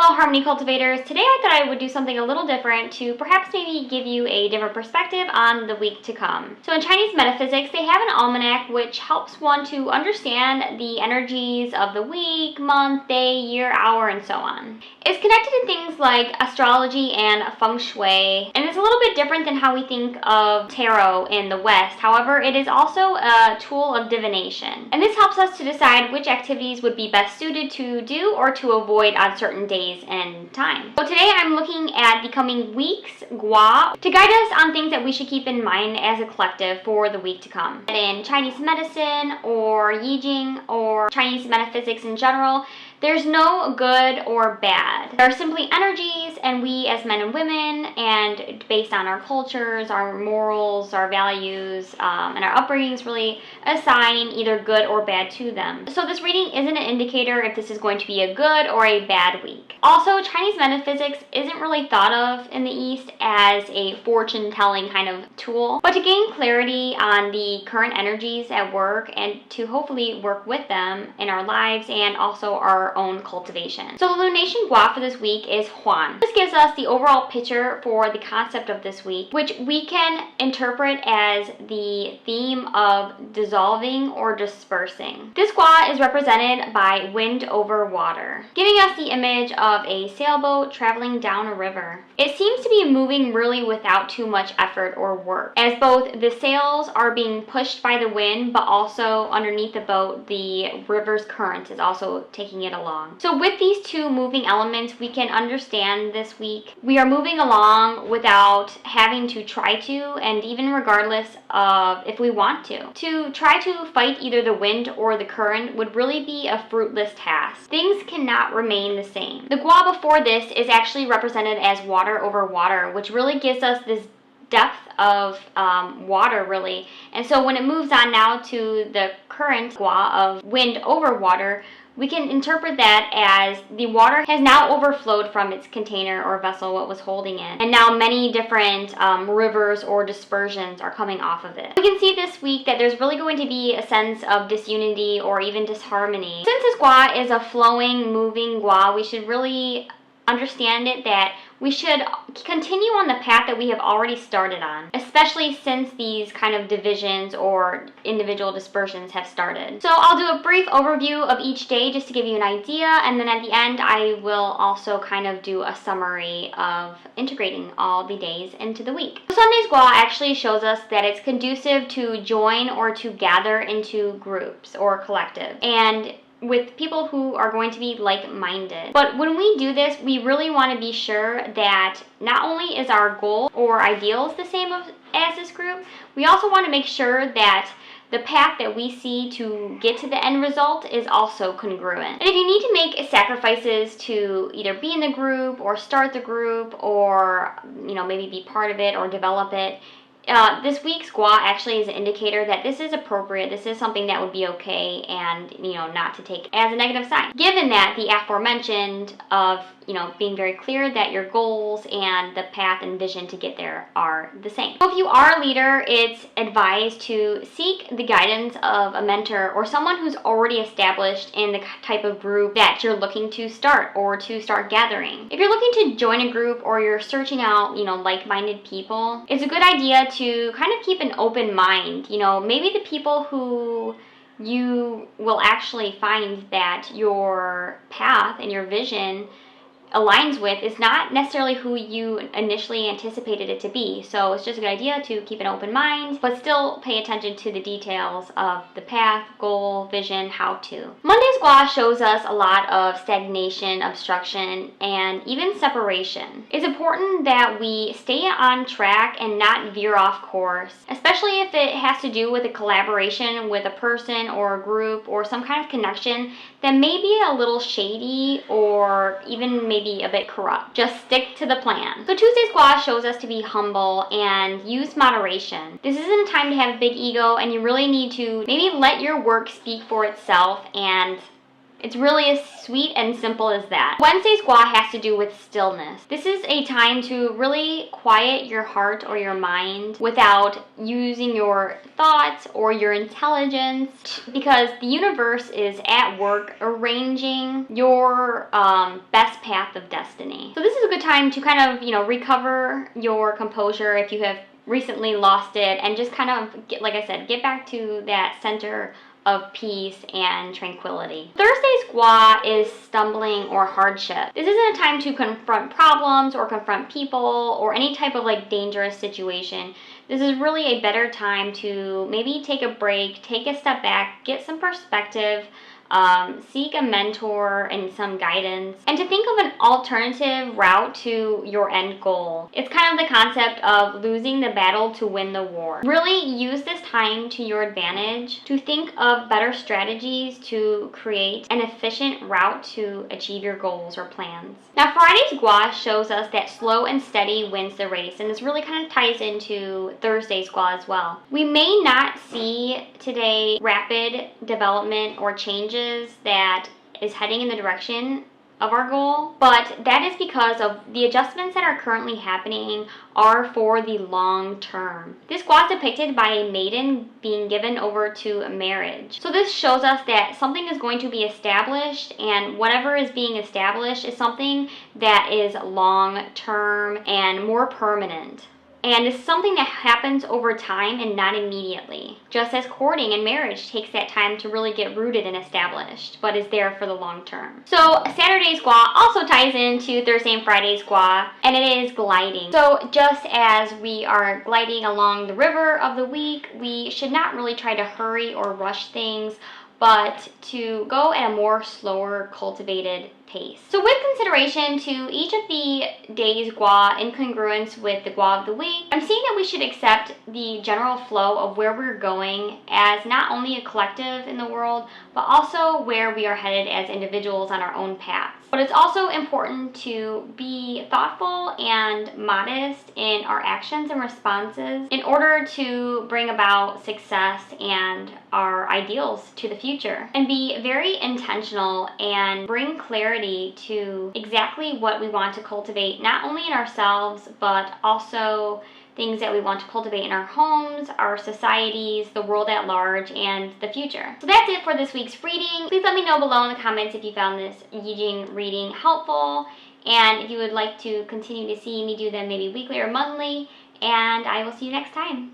Hello Harmony Cultivators. Today I thought I would do something a little different to perhaps maybe give you a different perspective on the week to come. So in Chinese metaphysics, they have an almanac which helps one to understand the energies of the week, month, day, year, hour, and so on. It's connected to things like astrology and Feng shui, and it's a little bit different than how we think of tarot in the West. However, it is also a tool of divination. And this helps us to decide which activities would be best suited to do or to avoid on certain days and time. So today I'm looking at the coming week's gua to guide us on things that we should keep in mind as a collective for the week to come. In Chinese medicine or YiJing or Chinese metaphysics in general, there's no good or bad. There are simply energies, and we as men and women, and based on our cultures, our morals, our values, and our upbringings, really assign either good or bad to them. So this reading isn't an indicator if this is going to be a good or a bad week. Also, Chinese metaphysics isn't really thought of in the East as a fortune-telling kind of tool, but to gain clarity on the current energies at work and to hopefully work with them in our lives and also our own cultivation. So the lunation gua for this week is Huan. This gives us the overall picture for the concept of this week, which we can interpret as the theme of dissolving or dispersing. This gua is represented by wind over water, giving us the image of a sailboat traveling down a river. It seems to be moving really without too much effort or work, as both the sails are being pushed by the wind, but also underneath the boat, the river's current is also taking it along. So with these two moving elements, we can understand this week we are moving along without having to try to, and even regardless of if we want to. To try to fight either the wind or the current would really be a fruitless task. Things cannot remain the same. The gua before this is actually represented as water over water, which really gives us this depth of water really. And so when it moves on now to the current gua of wind over water, we can interpret that as the water has now overflowed from its container or vessel, what was holding it, and now many different rivers or dispersions are coming off of it. We can see this week that there's really going to be a sense of disunity or even disharmony. Since this gua is a flowing, moving gua, we should really understand it that we should continue on the path that we have already started on, especially since these kind of divisions or individual dispersions have started. So I'll do a brief overview of each day just to give you an idea, and then at the end I will also kind of do a summary of integrating all the days into the week. So Sunday's gua actually shows us that it's conducive to join or to gather into groups or collective, and with people who are going to be like-minded. But when we do this, we really want to be sure that not only is our goal or ideals the same as this group, we also want to make sure that the path that we see to get to the end result is also congruent. And if you need to make sacrifices to either be in the group or start the group or maybe be part of it or develop it, this week's gua actually is an indicator that this is appropriate, this is something that would be okay, and not to take as a negative sign. Given that the aforementioned of being very clear that your goals and the path and vision to get there are the same. So if you are a leader, it's advised to seek the guidance of a mentor or someone who's already established in the type of group that you're looking to start or to start gathering. If you're looking to join a group or you're searching out, like-minded people, it's a good idea to kind of keep an open mind. Maybe the people who you will actually find that your path and your vision aligns with is not necessarily who you initially anticipated it to be. So it's just a good idea to keep an open mind, but still pay attention to the details of the path, goal, vision, how to. Monday's gua shows us a lot of stagnation, obstruction, and even separation. It's important that we stay on track and not veer off course, especially if it has to do with a collaboration with a person or a group or some kind of connection that may be a little shady or even maybe a bit corrupt. Just stick to the plan. So Tuesday's gua shows us to be humble and use moderation. This isn't a time to have a big ego, and you really need to maybe let your work speak for itself and It's really as sweet and simple as that. Wednesday squaw has to do with stillness. This is a time to really quiet your heart or your mind without using your thoughts or your intelligence, because the universe is at work arranging your best path of destiny. So this is a good time to kind of, recover your composure if you have recently lost it, and just kind of get, like I said, get back to that center of peace and tranquility. Thursday squaw is stumbling or hardship. This isn't a time to confront problems or confront people or any type of dangerous situation. This is really a better time to maybe take a break, take a step back, get some perspective, seek a mentor and some guidance, and to think of an alternative route to your end goal. It's kind of the concept of losing the battle to win the war. Really use this time to your advantage to think of better strategies to create an efficient route to achieve your goals or plans. Now, Friday's gua shows us that slow and steady wins the race, and this really kind of ties into Thursday's gua as well. We may not see today rapid development or changes that is heading in the direction of our goal, but that is because of the adjustments that are currently happening are for the long term. This gua is depicted by a maiden being given over to marriage. So this shows us that something is going to be established, and whatever is being established is something that is long term and more permanent. And it's something that happens over time and not immediately. Just as courting and marriage takes that time to really get rooted and established, but is there for the long term. So Saturday's gua also ties into Thursday and Friday's gua, and it is gliding. So just as we are gliding along the river of the week, we should not really try to hurry or rush things, but to go at a more slower, cultivated pace. So with consideration to each of the days gua in congruence with the gua of the week, I'm seeing that we should accept the general flow of where we're going as not only a collective in the world, but also where we are headed as individuals on our own paths. But it's also important to be thoughtful and modest in our actions and responses in order to bring about success and our ideals to the future, and be very intentional and bring clarity to exactly what we want to cultivate, not only in ourselves, but also things that we want to cultivate in our homes, our societies, the world at large, and the future. So that's it for this week's reading. Please let me know below in the comments if you found this YiJing reading helpful, and if you would like to continue to see me do them maybe weekly or monthly, and I will see you next time.